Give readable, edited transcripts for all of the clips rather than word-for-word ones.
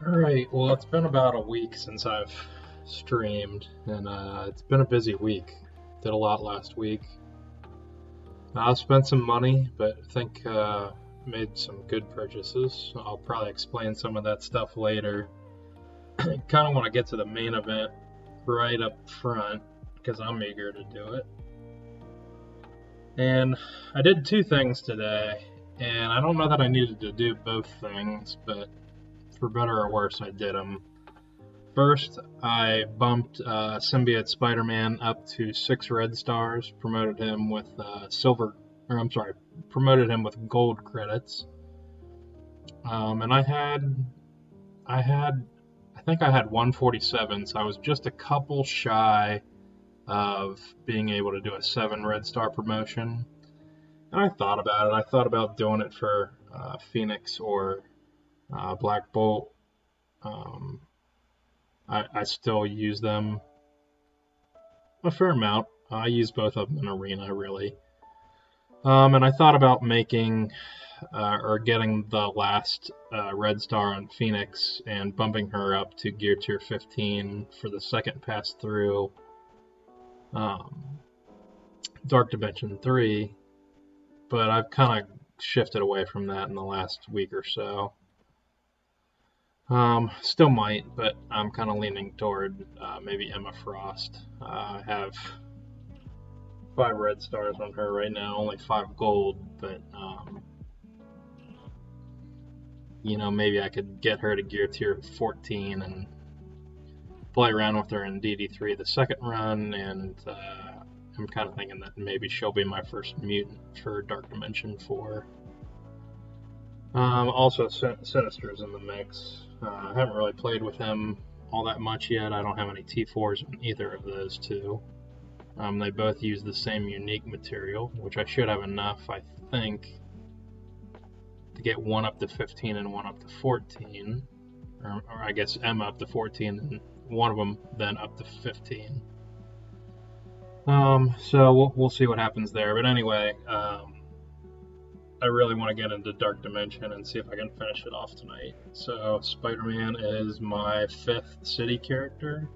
Alright, well, it's been about a week since I've streamed, and it's been a busy week. Did a lot last week. I spent some money, but I think made some good purchases. I'll probably explain some of that stuff later. Kind of want to get to the main event right up front, because I'm eager to do it. And I did two things today, and I don't know that I needed to do both things, but for better or worse, I did them. First, I bumped Symbiote Spider-Man up to 6 red stars, promoted him with promoted him with gold credits. And I think I had 147, so I was just a couple shy of being able to do a 7 red star promotion. And I thought about it. I thought about doing it for Phoenix or Black Bolt. Um, I still use them a fair amount. I use both of them in Arena, really. And I thought about making or getting the last red star on Phoenix and bumping her up to gear tier 15 for the second pass through Dark Dimension 3, but I've kind of shifted away from that in the last week or so. Still might, but I'm kind of leaning toward maybe Emma Frost. I have 5 red stars on her right now, only 5 gold, but maybe I could get her to gear tier 14 and play around with her in DD3 the second run, and I'm kind of thinking that maybe she'll be my first mutant for Dark Dimension 4. Also, Sinister's in the mix. I haven't really played with him all that much yet. I don't have any T4s on either of those two. They both use the same unique material, which I should have enough, I think, to get one up to 15 and one up to 14. Or I guess Emma up to 14 and one of them then up to 15. So we'll see what happens there. But anyway, I really want to get into Dark Dimension and see if I can finish it off tonight. So Spider-Man is my 5th city character,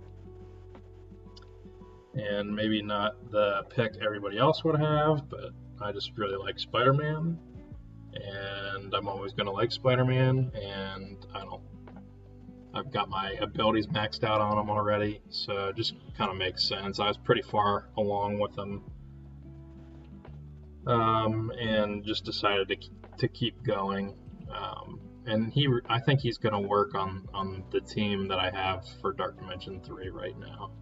and maybe not the pick everybody else would have, but I just really like Spider-Man, and I'm always going to like Spider-Man, and I've got my abilities maxed out on him already, so it just kind of makes sense. I was pretty far along with him, and just decided to keep going. And I think he's going to work on the team that I have for Dark Dimension 3 right now.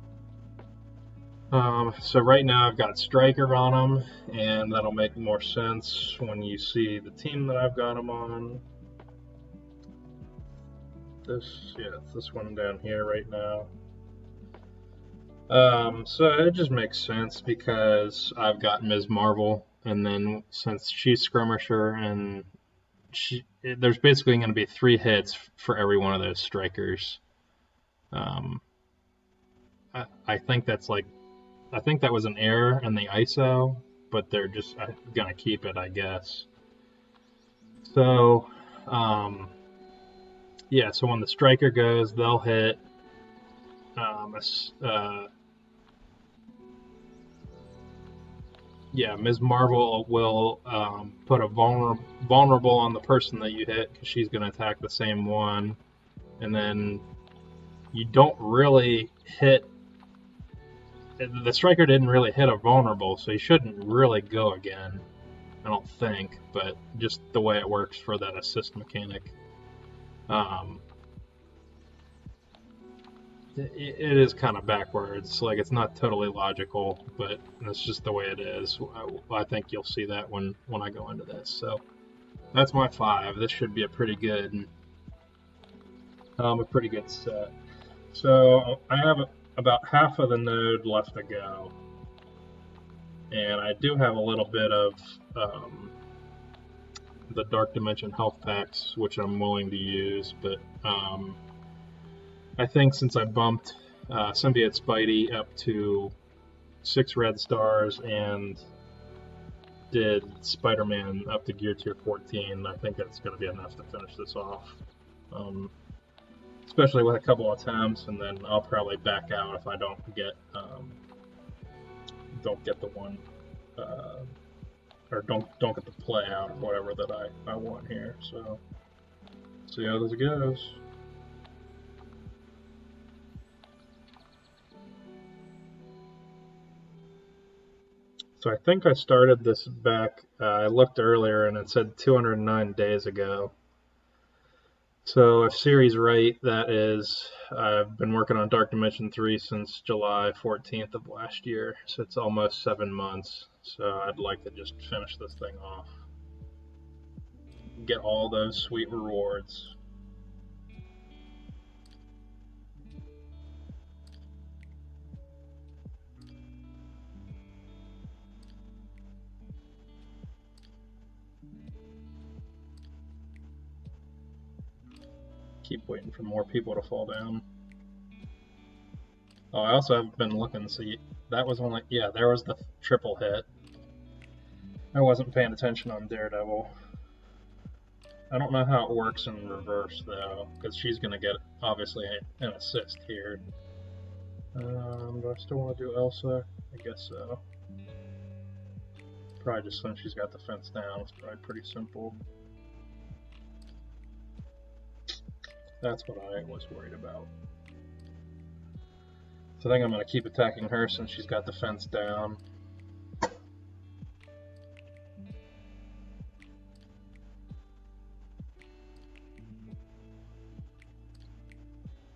So right now I've got Stryker on him, and that'll make more sense when you see the team that I've got him on. This one down here right now. So it just makes sense because I've got Ms. Marvel, and then since she's Skirmisher, and there's basically going to be 3 hits for every one of those strikers. I think that was an error in the ISO, but they're just gonna keep it, I guess. So, so when the striker goes, they'll hit. Ms. Marvel will put a vulnerable on the person that you hit because she's gonna attack the same one, and then you don't really hit. The striker didn't really hit a vulnerable, so he shouldn't really go again, I don't think, but just the way it works for that assist mechanic. It is kind of backwards, like it's not totally logical, but that's just the way it is. I think you'll see that when I go into this. So that's my 5. This should be a pretty good set. So I have about half of the node left to go, and I do have a little bit of the Dark Dimension health packs, which I'm willing to use, but I think since I bumped Symbiote Spidey up to 6 red stars and did Spider-Man up to gear tier 14, I think that's going to be enough to finish this off. especially with a couple attempts, and then I'll probably back out if I don't get the one or don't get the play out or whatever that I want here. So see how this goes. So I think I started this back, I looked earlier and it said 209 days ago. So if Siri's right, that is, I've been working on Dark Dimension 3 since July 14th of last year. So it's almost 7 months. So I'd like to just finish this thing off. Get all those sweet rewards. Keep waiting for more people to fall down. Oh, I also have been looking, see, that was only, yeah, there was the triple hit. I wasn't paying attention on Daredevil. I don't know how it works in reverse, though, because she's going to get, obviously, an assist here. Do I still want to do Elsa? I guess so. Probably just since she's got the fence down, it's probably pretty simple. That's what I was worried about. So I think I'm going to keep attacking her since she's got the fence down.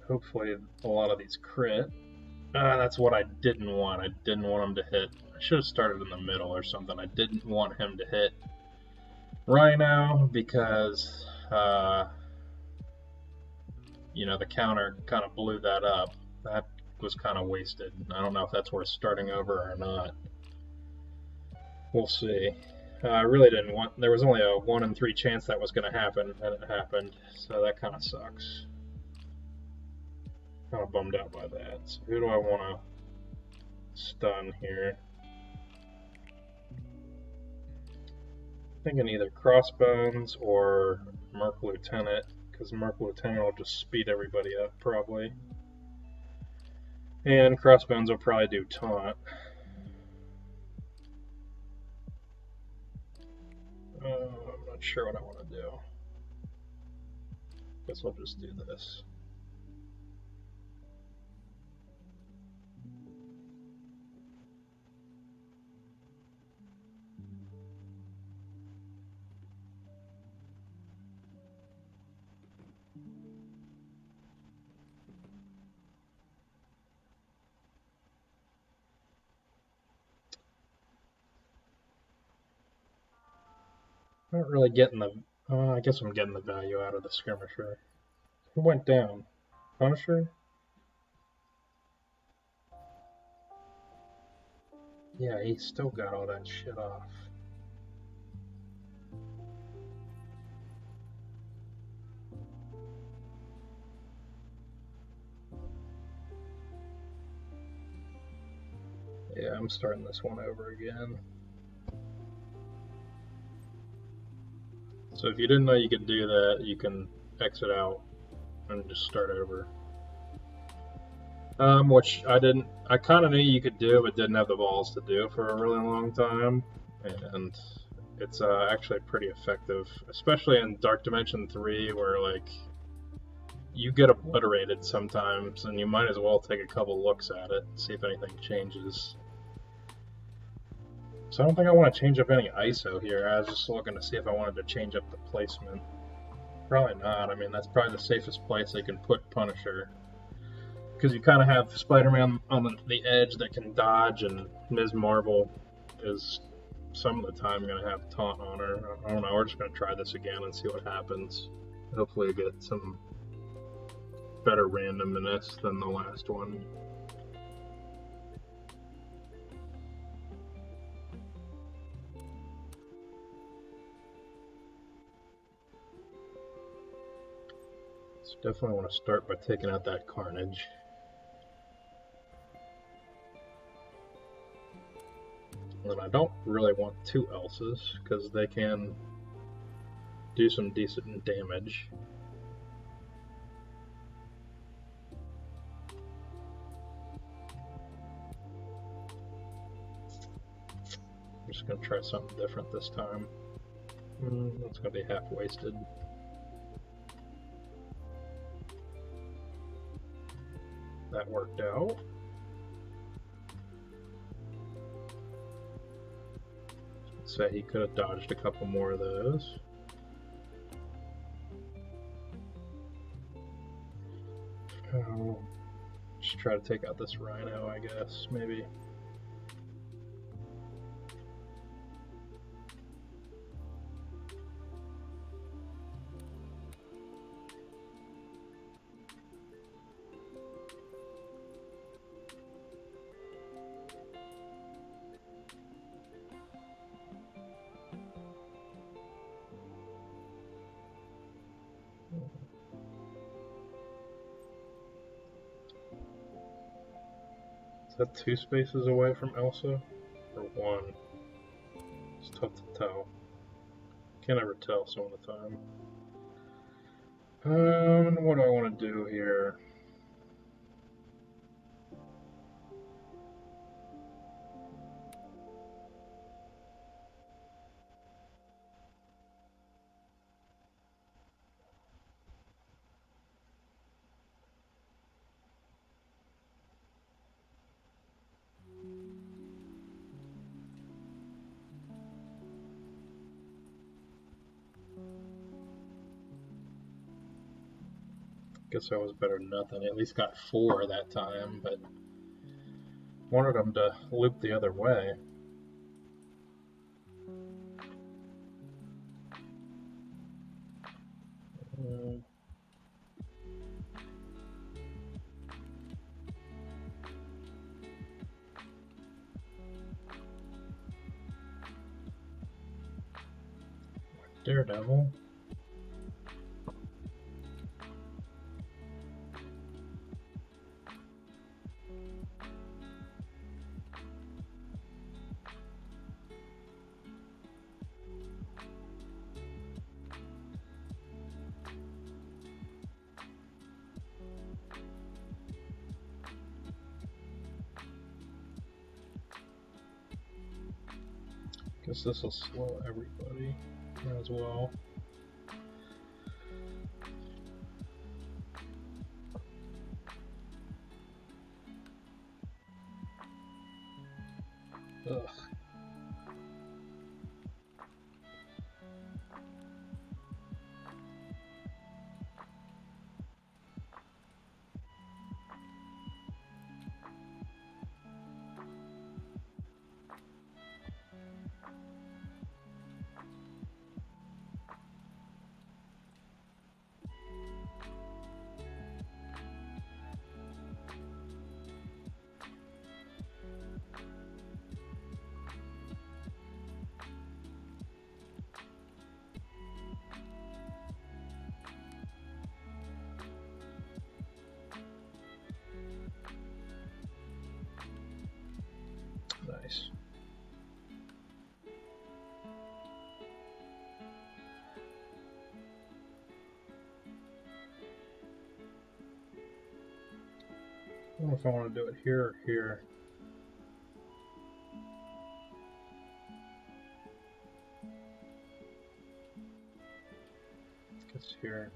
Hopefully a lot of these crit. That's what I didn't want. I didn't want him to hit. I should have started in the middle or something. I didn't want him to hit Rhino because, you know, the counter kind of blew that up. That was kind of wasted. I don't know if that's worth starting over or not. We'll see. I really didn't want. There was only a 1 in 3 chance that was going to happen, and it happened. So that kind of sucks. Kind of bummed out by that. So who do I want to stun here? Thinking either Crossbones or Merc Lieutenant, because Merc Lieutenant will just speed everybody up probably. And Crossbones will probably do Taunt. I'm not sure what I want to do. Guess I'll just do this. Not really getting the. I guess I'm getting the value out of the skirmisher. Who went down? Punisher? Yeah, he still got all that shit off. Yeah, I'm starting this one over again. So if you didn't know you could do that, you can exit out and just start over. Which I didn't. I kind of knew you could do, but didn't have the balls to do for a really long time. And it's actually pretty effective, especially in Dark Dimension 3, where like you get obliterated sometimes, and you might as well take a couple looks at it, see if anything changes. So I don't think I want to change up any ISO here. I was just looking to see if I wanted to change up the placement. Probably not. I mean, that's probably the safest place they can put Punisher. Because you kind of have Spider-Man on the edge that can dodge, and Ms. Marvel is some of the time going to have Taunt on her. I don't know, we're just going to try this again and see what happens. Hopefully get some better randomness than the last one. So definitely want to start by taking out that Carnage. And I don't really want 2 Elsas, because they can do some decent damage. just going to try something different this time. That's going to be half-wasted. That worked out. Say he could have dodged a couple more of those. Just try to take out this rhino, I guess, maybe. Is that 2 spaces away from Elsa? Or 1? It's tough to tell. Can't ever tell some of the time. What do I want to do here? Guess I was better than nothing. I at least got 4 that time, but wanted them to loop the other way. Daredevil. Guess this will slow everybody as well. Ugh. Nice. I don't know if I want to do it here or here. I guess here.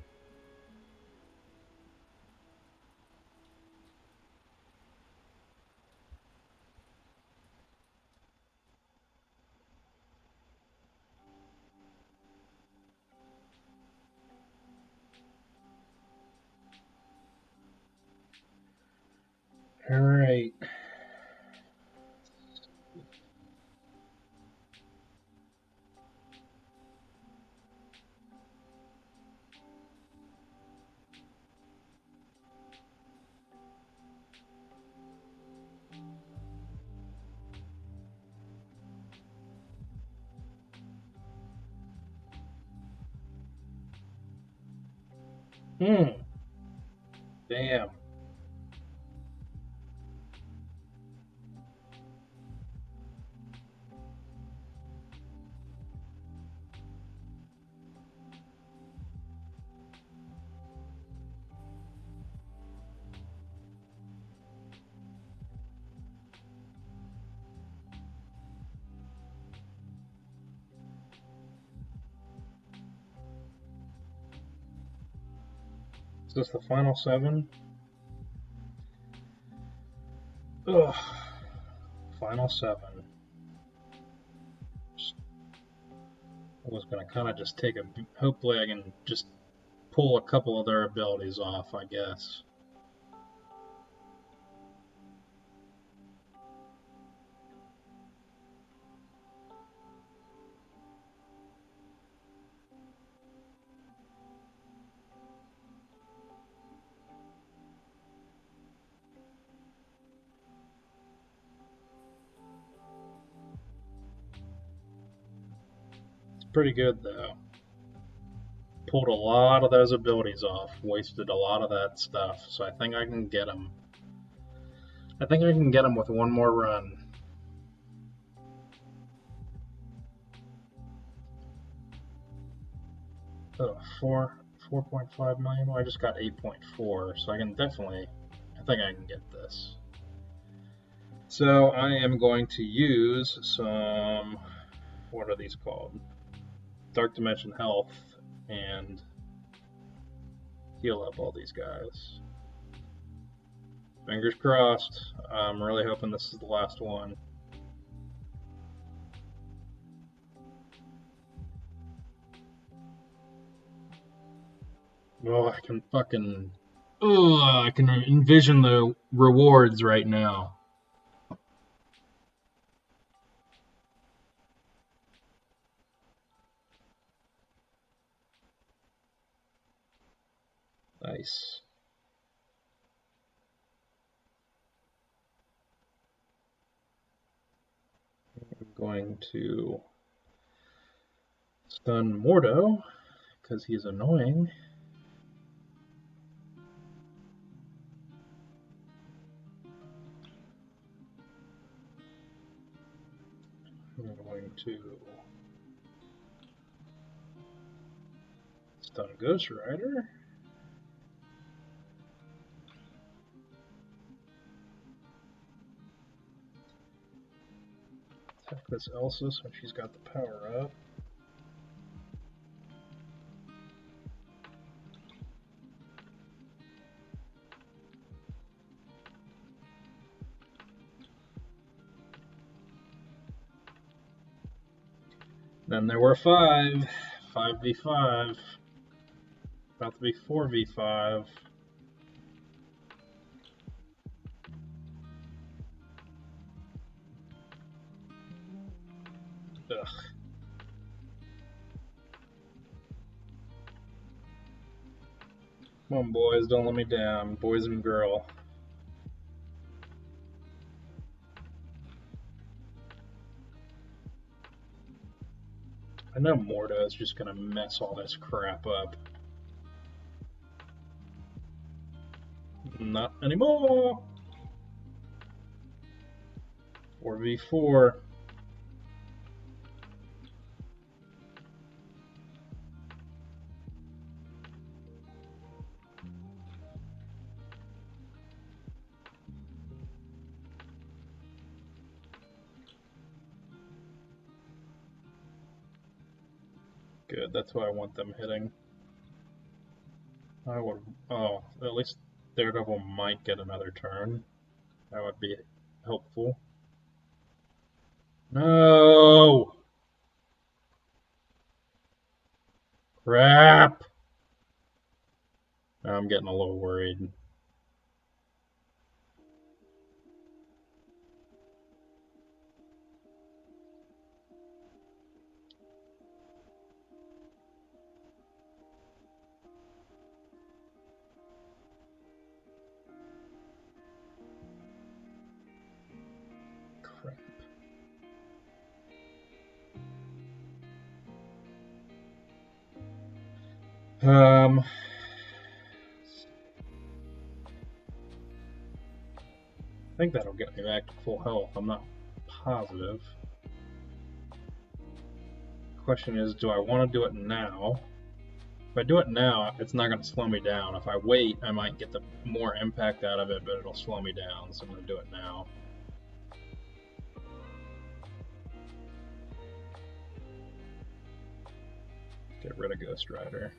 All right. Damn. Is this the final 7? Ugh. Final 7. I was going to kind of just take a... Hopefully I can just pull a couple of their abilities off, I guess. It's pretty good, though. Pulled a lot of those abilities off, wasted a lot of that stuff, so I think I can get them. I think I can get them with one more run. Oh, 4.5 million? Well, I just got 8.4, so I can definitely, I think I can get this. So I am going to use some, what are these called? Dark Dimension Health, and heal up all these guys. Fingers crossed. I'm really hoping this is the last one. Oh, I can fucking... Ugh, I can envision the rewards right now. Nice. I'm going to stun Mordo, because he's annoying. I'm going to stun Ghost Rider. Attack this Elsa so she's got the power up. Then there were 5v5, about to be 4v5. Ugh. Come on, boys, don't let me down, boys and girl. I know Morda is just gonna mess all this crap up. Not anymore! 4v4. Good, that's what I want them hitting. I would, oh, at least Daredevil might get another turn. That would be helpful. No! Crap! I'm getting a little worried. Crap. I think that'll get me back to full health. I'm not positive. The question is, do I want to do it now? If I do it now, it's not going to slow me down. If I wait, I might get the more impact out of it, but it'll slow me down, so I'm going to do it now. Get rid of Ghost Rider.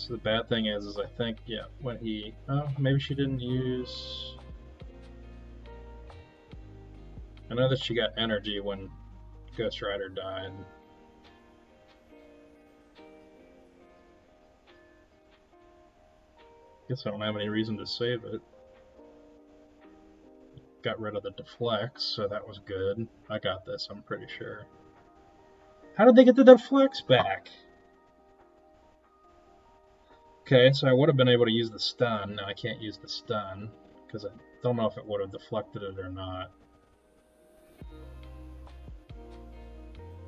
So the bad thing is I think, yeah, when he... Oh, maybe she didn't use... I know that she got energy when Ghost Rider died. Guess I don't have any reason to save it. Got rid of the deflects, so that was good. I got this, I'm pretty sure. How did they get the deflects back? Okay, so I would have been able to use the stun. Now I can't use the stun, because I don't know if it would have deflected it or not.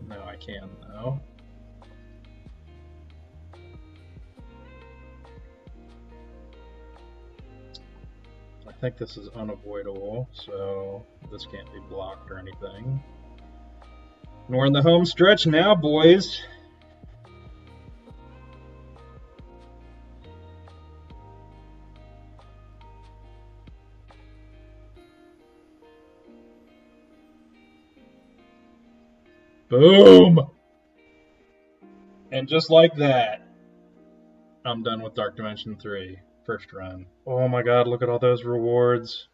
Now I can, though. I think this is unavoidable, so this can't be blocked or anything. And we're in the home stretch now, boys. Boom! And just like that, I'm done with Dark Dimension 3. First run. Oh my god, look at all those rewards.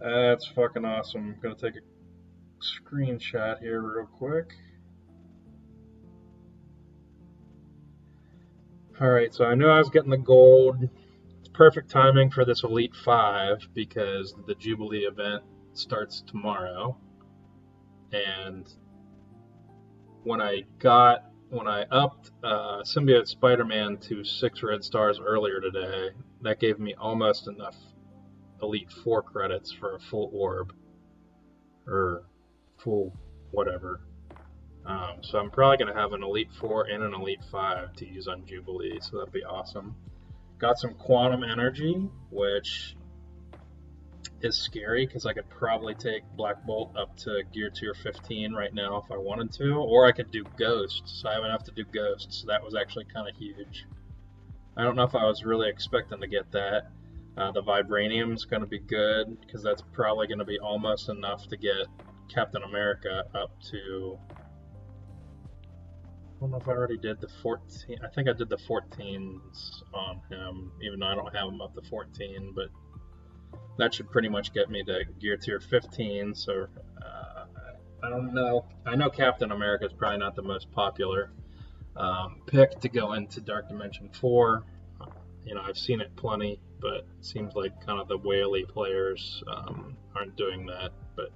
That's fucking awesome. I'm gonna take a screenshot here real quick. Alright, so I knew I was getting the gold. It's perfect timing for this Elite 5 because the Jubilee event starts tomorrow. And when I upped Symbiote Spider-Man to 6 red stars earlier today, that gave me almost enough Elite 4 credits for a full orb. Or full whatever. So I'm probably going to have an Elite 4 and an Elite 5 to use on Jubilee, so that'd be awesome. Got some Quantum Energy, which is scary because I could probably take Black Bolt up to Gear Tier 15 right now if I wanted to, or I could do Ghosts, so I would have to do Ghosts, so that was actually kind of huge. I don't know if I was really expecting to get that. The Vibranium's going to be good because that's probably going to be almost enough to get Captain America up to... I don't know if I already did the 14. I think I did the 14s on him, even though I don't have him up to 14, but that should pretty much get me to Gear Tier 15, so I don't know. I know Captain America is probably not the most popular pick to go into Dark Dimension 4. You know, I've seen it plenty, but it seems like kind of the whaley players aren't doing that, but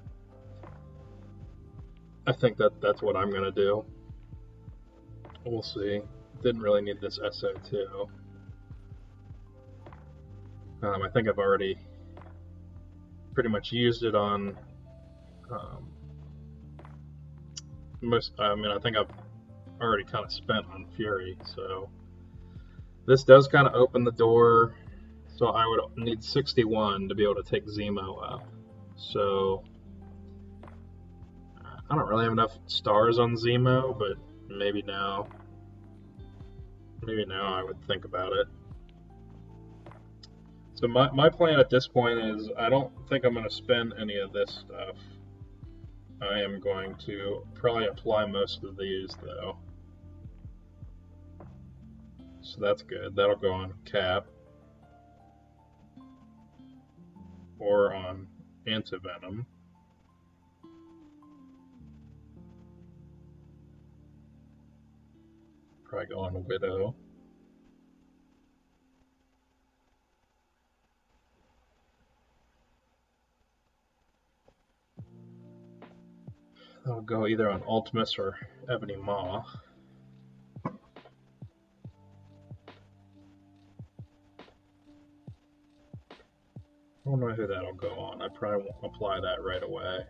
I think that's what I'm going to do. We'll see. Didn't really need this SO2. I think I've already pretty much used it on I think I've already kind of spent on Fury, so this does kind of open the door. So I would need 61 to be able to take Zemo up. So I don't really have enough stars on Zemo, but maybe now I would think about it. So my plan at this point is I don't think I'm going to spend any of this stuff. I am going to probably apply most of these though. So that's good. That'll go on Cap. Or on Antivenom. Probably go on Widow. That'll go either on Ultimus or Ebony Maw. I don't know who that'll go on. I probably won't apply that right away.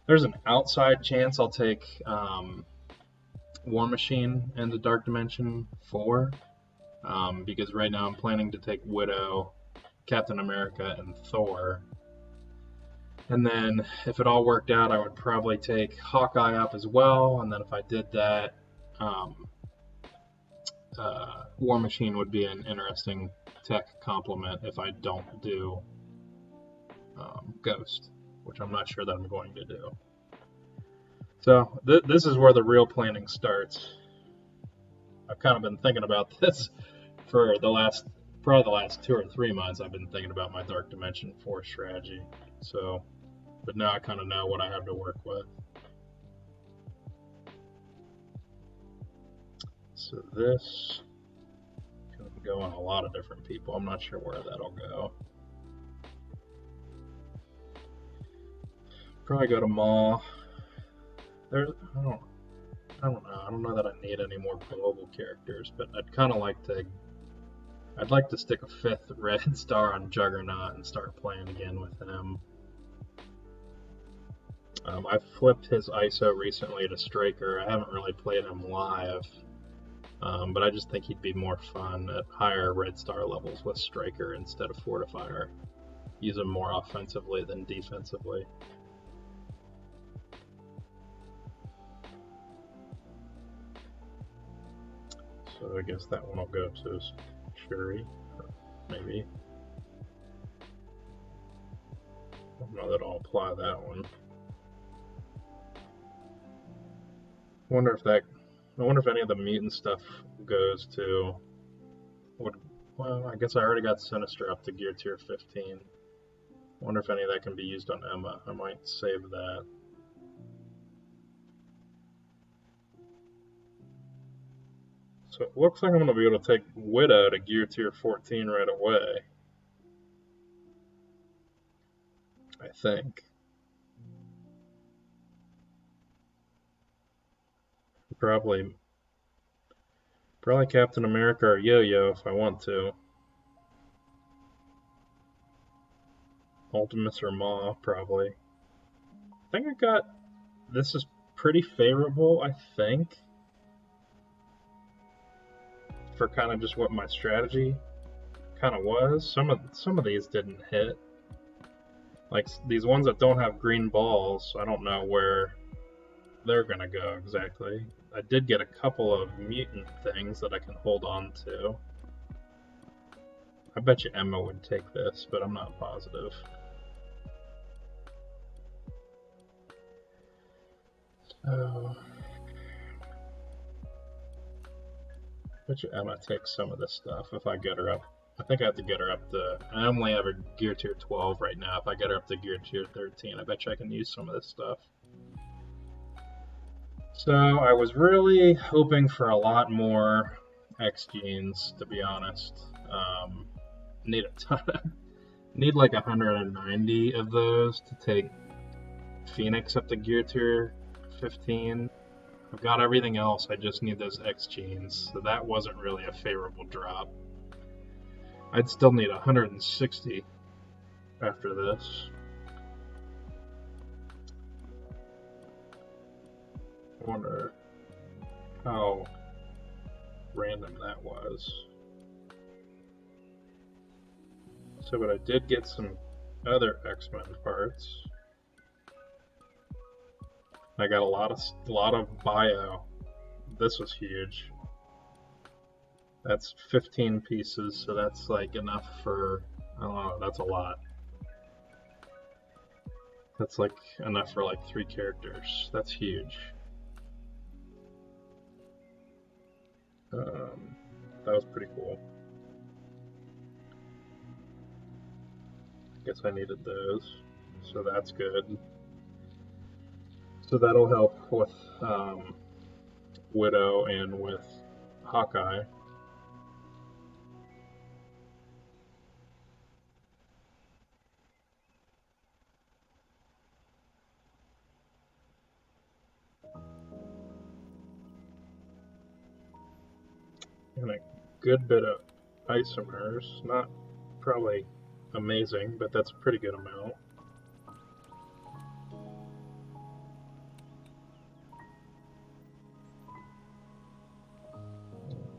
There's an outside chance I'll take War Machine into Dark Dimension 4, because right now I'm planning to take Widow, Captain America, and Thor. And then if it all worked out, I would probably take Hawkeye up as well, and then if I did that, War Machine would be an interesting tech complement if I don't do Ghost, which I'm not sure that I'm going to do. So this is where the real planning starts. I've kind of been thinking about this for probably the last 2 or 3 months. I've been thinking about my Dark Dimension 4 strategy. So, but now I kind of know what I have to work with. So this can go on a lot of different people. I'm not sure where that'll go. Probably go to Maw. I don't know. I don't know that I need any more global characters, but I'd like to stick a 5th red star on Juggernaut and start playing again with him. I flipped his ISO recently to Striker. I haven't really played him live, but I just think he'd be more fun at higher red star levels with Striker instead of Fortifier. Use him more offensively than defensively. So I guess that one will go to Shuri, maybe. I don't know that I'll apply that one. I wonder if any of the mutant stuff goes to. Well, I guess I already got Sinister up to gear tier 15. I wonder if any of that can be used on Emma. I might save that. So it looks like I'm going to be able to take Widow to gear tier 14 right away. I think. Probably Captain America or Yo-Yo if I want to. Ultimus or Maw, probably. I think this is pretty favorable, I think, for kind of just what my strategy kind of was. Some of these didn't hit. Like these ones that don't have green balls, I don't know where they're gonna go exactly. I did get a couple of mutant things that I can hold on to. I bet you Emma would take this, but I'm not positive. So, I bet you Emma takes some of this stuff if I get her up. I think I have to get her up to. I only have her gear tier 12 right now. If I get her up to gear tier 13, I bet you I can use some of this stuff. So I was really hoping for a lot more X genes, to be honest. Need a ton. Need like 190 of those to take Phoenix up to gear tier 15. I've got everything else. I just need those X genes. So that wasn't really a favorable drop. I'd still need 160 after this. I wonder how random that was. So, but I did get some other X-Men parts. I got a lot of bio. This was huge. That's 15 pieces, so that's like enough for, I don't know, that's a lot. That's like enough for like 3 characters. That's huge. That was pretty cool. Guess I needed those, so that's good. So that'll help with Widow and with Hawkeye. And a good bit of isomers, not probably amazing, but that's a pretty good amount.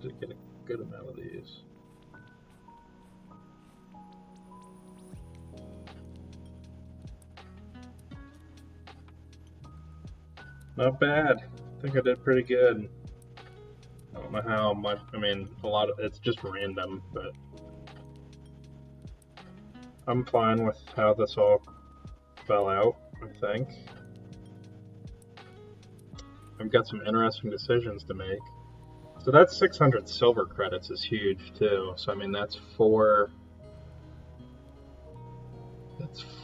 To get a good amount of these. Not bad. I think I did pretty good. I don't know how much, I mean, a lot of it's just random, but I'm fine with how this all fell out, I think. I've got some interesting decisions to make. So that's 600 silver credits is huge too. So I mean that's four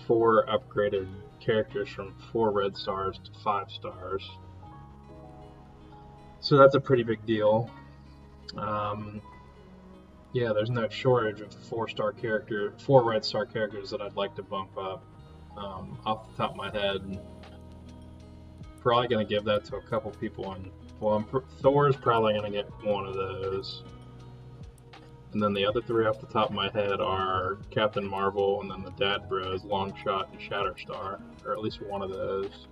upgraded characters from 4 red stars to 5 stars. So that's a pretty big deal. Yeah, there's no shortage of 4 red star characters that I'd like to bump up. Off the top of my head, probably gonna give that to a couple people. Thor's probably gonna get one of those. And then the other 3 off the top of my head are Captain Marvel, and then the Dad Bros, Longshot, and Shatterstar, or at least one of those.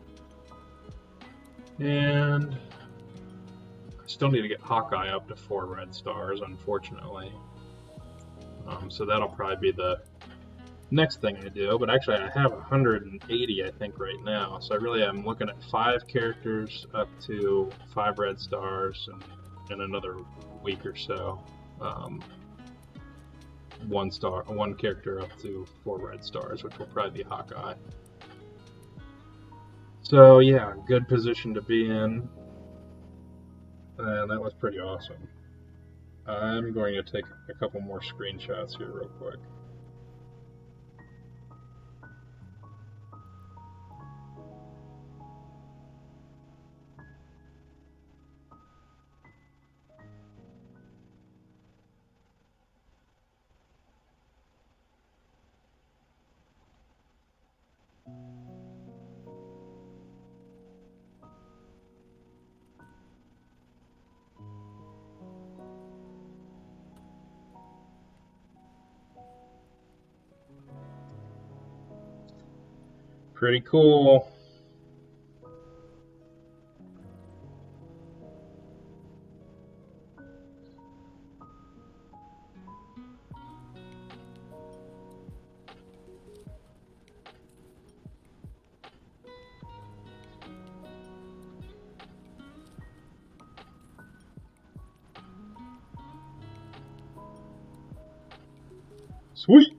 And I still need to get Hawkeye up to 4 red stars, unfortunately. So that'll probably be the next thing I do. But actually, I have 180, I think, right now. So I really am looking at 5 characters up to 5 red stars, and in another week or so. 1 character up to 4 red stars, which will probably be Hawkeye. So yeah, good position to be in, and that was pretty awesome. I'm going to take a couple more screenshots here real quick. Pretty cool. Sweet!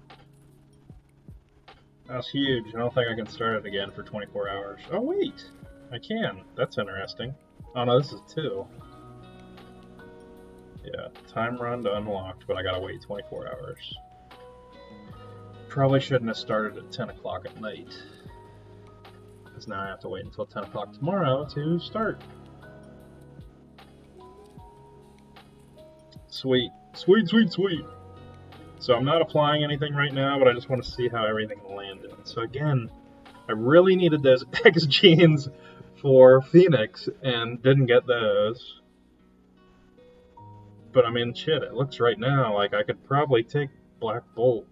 That's huge. I don't think I can start it again for 24 hours. Oh, wait! I can. That's interesting. Oh, no, this is 2. Yeah, time run to unlocked, but I gotta wait 24 hours. Probably shouldn't have started at 10 o'clock at night. Because now I have to wait until 10 o'clock tomorrow to start. Sweet. Sweet, sweet, sweet! So I'm not applying anything right now, but I just want to see how everything landed. So again, I really needed those X genes for Phoenix and didn't get those. But I mean, shit, it looks right now like I could probably take Black Bolt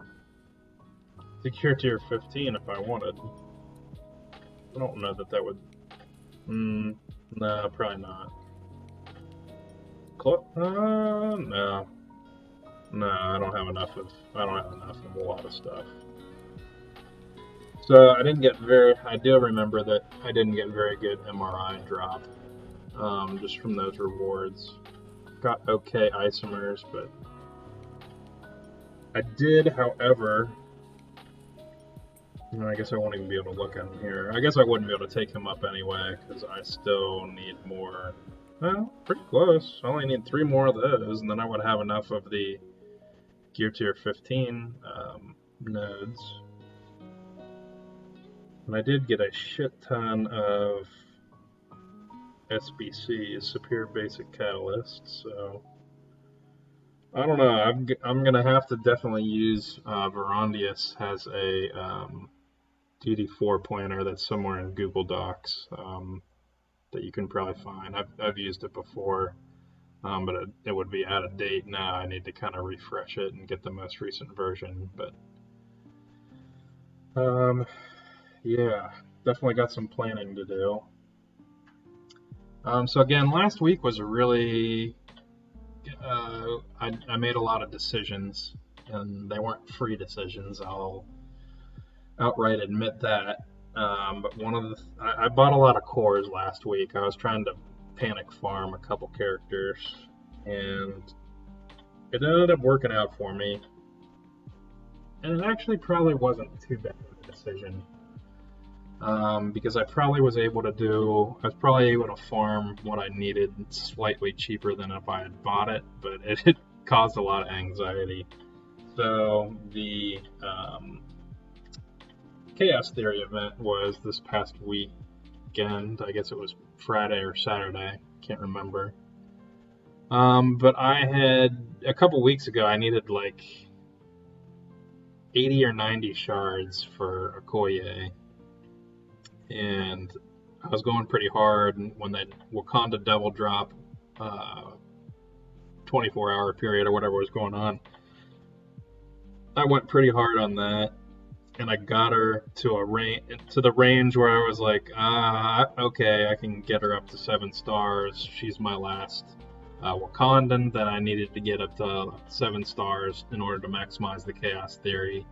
to Cure Tier 15 if I wanted. I don't know that would... no, probably not. No. No, I don't have enough of a lot of stuff. So I do remember that I didn't get very good MRI drop, just from those rewards. Got okay isomers, but I did, however, I guess I won't even be able to look at him here. I guess I wouldn't be able to take him up anyway, because I still need more. Well, pretty close. I only need 3 more of those, and then I would have enough of the Gear Tier 15 nodes. And I did get a shit ton of SBCs, Superior Basic Catalysts, so I don't know. I'm gonna have to definitely use Verondius has a DD4 planner that's somewhere in Google Docs that you can probably find. I've used it before, but it would be out of date now. I need to kind of refresh it and get the most recent version. But yeah, definitely got some planning to do. So again, last week was a really I made a lot of decisions, and they weren't free decisions. I'll outright admit that. But I bought a lot of cores last week. I was trying to panic farm a couple characters, and it ended up working out for me. And it actually probably wasn't too bad of a decision. because I was probably able to farm what I needed slightly cheaper than if I had bought it, but it caused a lot of anxiety. So the Chaos Theory event was this past weekend. I guess it was Friday or Saturday. Can't remember. But I had a couple weeks ago. I needed like 80 or 90 shards for Okoye, and I was going pretty hard when that Wakanda double drop 24-hour period or whatever was going on. I went pretty hard on that, and I got her to the range where I was like, okay, I can get her up to 7 stars. She's my last Wakandan. Then I needed to get up to 7 stars in order to maximize the Chaos Theory.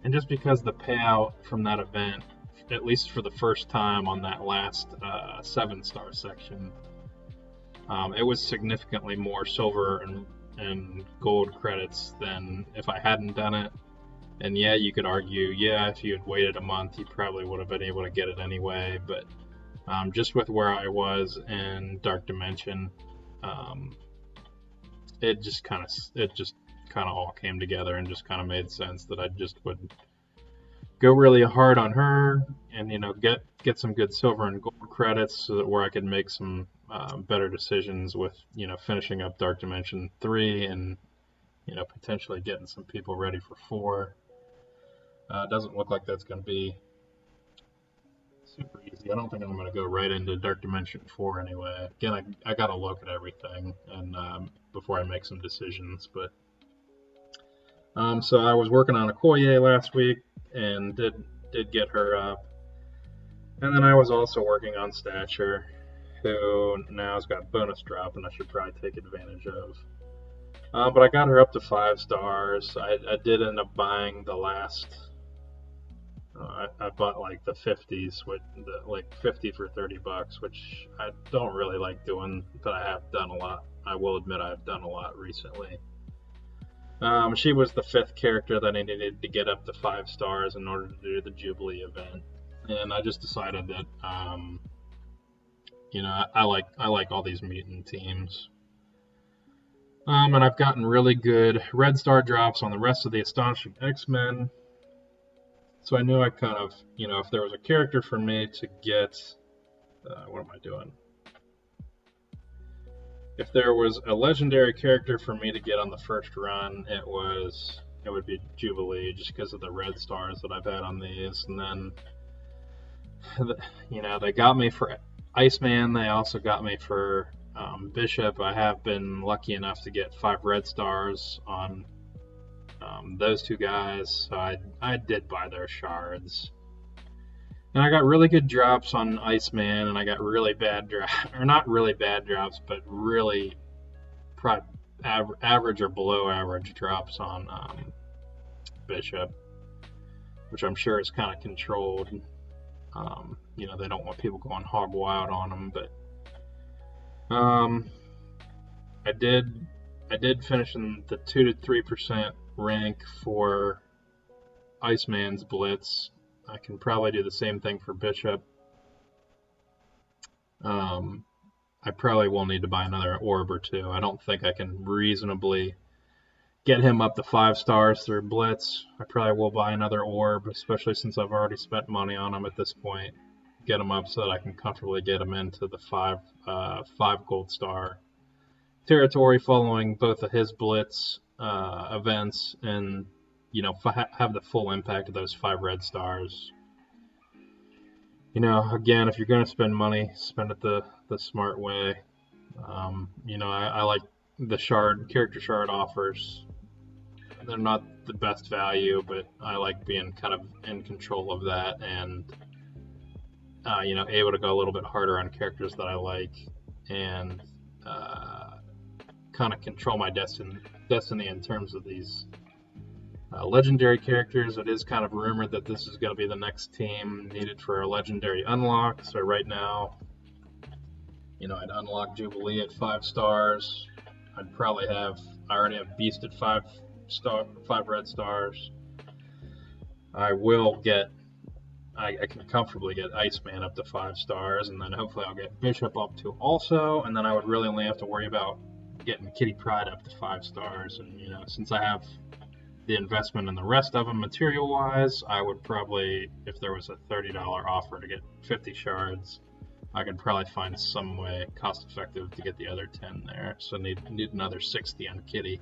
And just because the payout from that event, at least for the first time on that last 7-star section, it was significantly more silver and gold credits than if I hadn't done it. And yeah, you could argue, if you had waited a month, you probably would have been able to get it anyway. But just with where I was in Dark Dimension, it just kind of all came together and just kind of made sense that I just would go really hard on her and get some good silver and gold credits so that where I could make some better decisions with finishing up Dark Dimension 3 and potentially getting some people ready for 4. It doesn't look like that's going to be super easy. I don't think I'm going to go right into Dark Dimension 4 anyway. Again, I got to look at everything and before I make some decisions. But so I was working on Okoye last week and did get her up. And then I was also working on Stature, who now has got bonus drop, and I should probably take advantage of. But I got her up to 5 stars. I did end up buying the last. I bought like the 50s with like 50 for $30, which I don't really like doing, but I have done a lot. I will admit I've done a lot recently. She was the 5th character that I needed to get up to 5 stars in order to do the Jubilee event, and I just decided that I like all these mutant teams. And I've gotten really good red star drops on the rest of the Astonishing X-Men. So I knew I kind of, if there was a character for me to get, what am I doing? If there was a legendary character for me to get on the first run, it would be Jubilee, just because of the red stars that I've had on these. And then, they got me for Iceman. They also got me for Bishop. I have been lucky enough to get 5 red stars on those 2 guys, so I did buy their shards. And I got really good drops on Iceman, and I got really bad drops, or not really bad drops, but really average or below average drops on Bishop, which I'm sure is kind of controlled. They don't want people going hog wild on them, but I did finish in the 2 to 3% rank for Iceman's Blitz. I can probably do the same thing for Bishop. I probably will need to buy another orb or 2. I don't think I can reasonably get him up to 5 stars through Blitz. I probably will buy another orb, especially since I've already spent money on him at this point. Get him up so that I can comfortably get him into the 5 gold star territory following both of his Blitz events and have the full impact of those 5 red stars. Again, if you're going to spend money, spend it the smart way. I like the character shard offers. They're not the best value, but I like being kind of in control of that and able to go a little bit harder on characters that I like and kind of control my destiny in terms of these legendary characters. It is kind of rumored that this is going to be the next team needed for a legendary unlock. So right now, I'd unlock Jubilee at 5 stars. I already have Beast at 5 red stars. I will get I can comfortably get Iceman up to 5 stars, and then hopefully I'll get Bishop up to also, and then I would really only have to worry about getting Kitty Pryde up to 5 stars. And since I have the investment in the rest of them material-wise, I would probably, if there was a $30 offer to get 50 shards, I could probably find some way cost-effective to get the other 10 there. So need another 60 on Kitty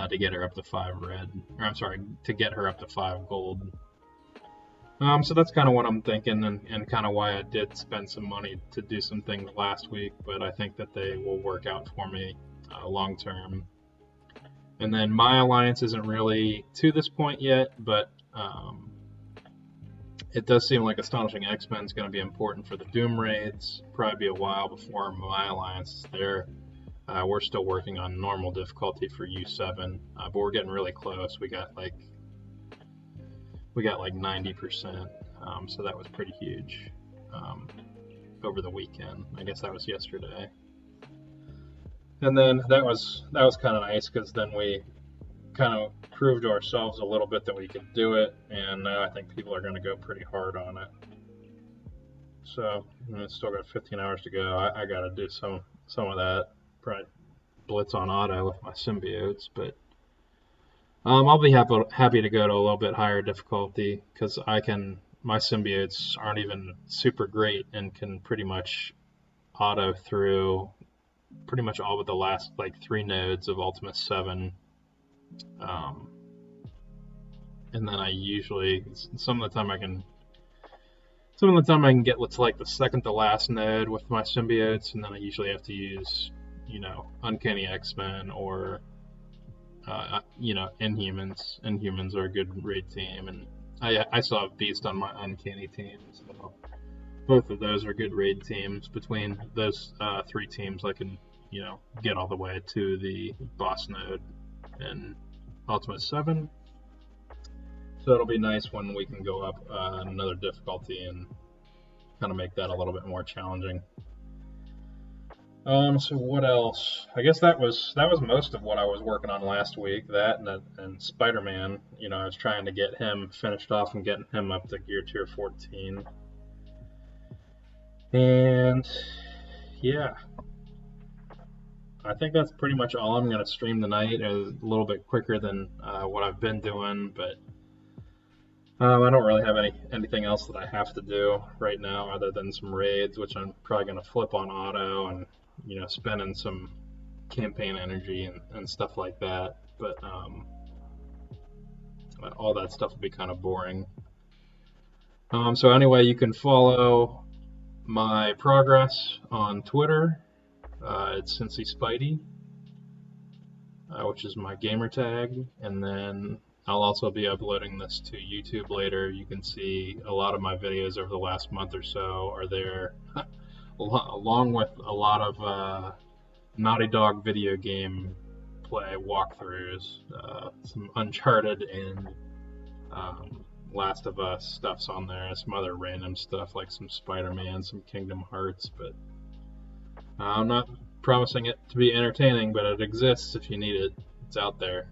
to get her up to 5 red, or I'm sorry, to get her up to 5 gold. So that's kind of what I'm thinking, and kind of why I did spend some money to do some things last week, but I think that they will work out for me long term. And then my alliance isn't really to this point yet, but it does seem like Astonishing X-Men is going to be important for the Doom raids. Probably be a while before my alliance is there. We're still working on normal difficulty for U7, but we're getting really close. We got like 90%, so that was pretty huge over the weekend. I guess that was yesterday. And then that was kind of nice, because then we kind of proved to ourselves a little bit that we could do it, and now I think people are going to go pretty hard on it. So still got 15 hours to go. I got to do some of that. Probably blitz on auto with my symbiotes, but I'll be happy to go to a little bit higher difficulty, because my symbiotes aren't even super great and can pretty much auto through pretty much all but the last 3 nodes of Ultimus 7. And then I usually, some of the time I can get to the second to last node with my symbiotes, and then I usually have to use Uncanny X-Men or Inhumans. Inhumans are a good raid team, and I still have Beast on my Uncanny team, so both of those are good raid teams. Between those 3 teams, I can get all the way to the boss node in Ultimate 7. So it'll be nice when we can go up another difficulty and kind of make that a little bit more challenging. So what else? I guess that was most of what I was working on last week. That and Spider-Man. I was trying to get him finished off and getting him up to gear tier 14. And yeah, I think that's pretty much all I'm going to stream tonight. A little bit quicker than what I've been doing, but I don't really have anything else that I have to do right now other than some raids, which I'm probably going to flip on auto and spending some campaign energy and stuff like that. But all that stuff will be kind of boring. So anyway, you can follow my progress on Twitter. It's Cincy Spidey, which is my gamer tag, and then I'll also be uploading this to YouTube later. You can see a lot of my videos over the last month or so are there, along with a lot of Naughty Dog video game play walkthroughs, some Uncharted and Last of Us stuff's on there, some other random stuff like some Spider-Man, some Kingdom Hearts, but I'm not promising it to be entertaining, but it exists if you need it. It's out there.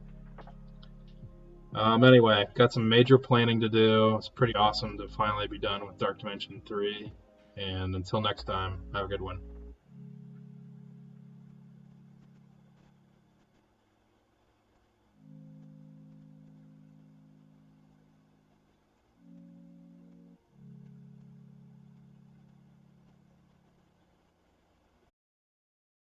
Anyway, got some major planning to do. It's pretty awesome to finally be done with Dark Dimension 3. And until next time, have a good one.